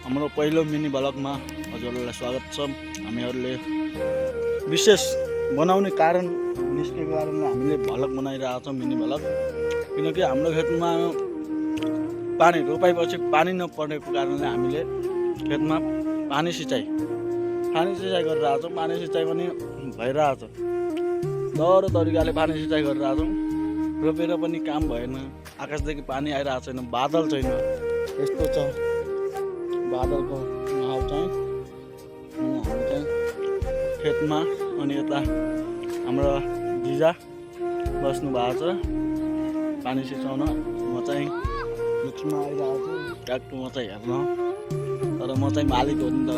हाम्रो पहिलो मिनी भ्लगमा हजुरहरूलाई स्वागत छ। हामीहरूले विशेष बनाउने कारण निस्केको कारणले हामीले भ्लग बनाइरहेको छौँ, मिनी भ्लग। किनकि हाम्रो खेतमा पानी रोपाइपछि पानी नपरेको कारणले हामीले खेतमा पानी सिँचाइ गरिरहेको छौँ। पानी सिँचाइ पनि भइरहेको छ, दह्रो तरिकाले पानी सिँचाइ गरिरहेको छौँ। रोपेर पनि काम भएन, आकाशदेखि पानी आइरहेको छैन, बादल छैन। यस्तो छ बादलको माहौल चाहिँ। हामी चाहिँ खेतमा अनि यता हाम्रो दिजा बस्नु भएको छ पानी सिँचाउन। म चाहिँ लुक्समा आइरहेको छु ट्र्याक्टर म चाहिँ हेर्न, तर म चाहिँ मालिक हो नि त।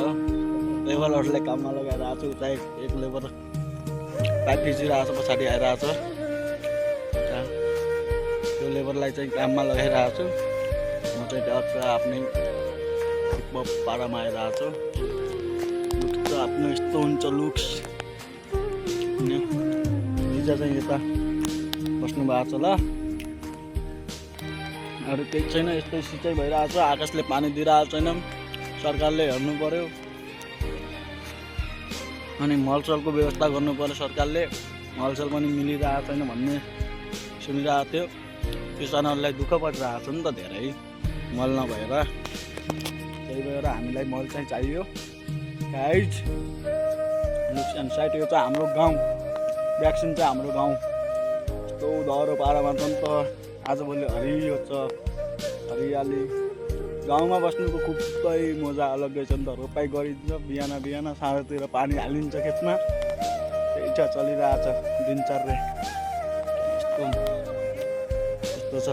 लेबरहरूलाई काममा लगाएर आएको छु। उता एक लेबर पाइप खिचिरहेको छ, पछाडि आइरहेको छ। त्यो लेबरलाई चाहिँ काममा लगाइरहेको छु। म चाहिँ ट्र्याक्टर आफ्नै पारामा आइरहेको छु। लुक्स त आफ्नो यस्तो हुन्छ लुक्स। दिजा चाहिँ यता बस्नु भएको छ ल। अरू केही छैन, यस्तो सिँचाइ भइरहेको छ। आकाशले पानी दिइरहेको छैन, सरकारले हेर्नु पर्यो। अनि मलसलको व्यवस्था गर्नु पर्यो सरकारले। मलसल पनि मिलिरहेको छैन भन्ने सुनिरहेको थियो। किसानहरूलाई दुःख परिरहेको छ नि त धेरै, मल नभएर। त्यही भएर हामीलाई मल चाहिँ चाहियो गाइज। लुक्स एन्ड साइट यो चाहिँ हाम्रो गाउँ, भ्याक्सिन चाहिँ हाम्रो गाउँ। यस्तो दह्रो पारामा छ नि त, आजभोलि हरियो छ, हरियाली। गाउँमा बस्नुको खुबै मजा अलग्गै छ नि त। रोपाइ गरिन्छ बिहान बिहान, साँझतिर पानी हालिन्छ खेतमा। त्यही छ चलिरहेछ दिनचर्या। यस्तो छ।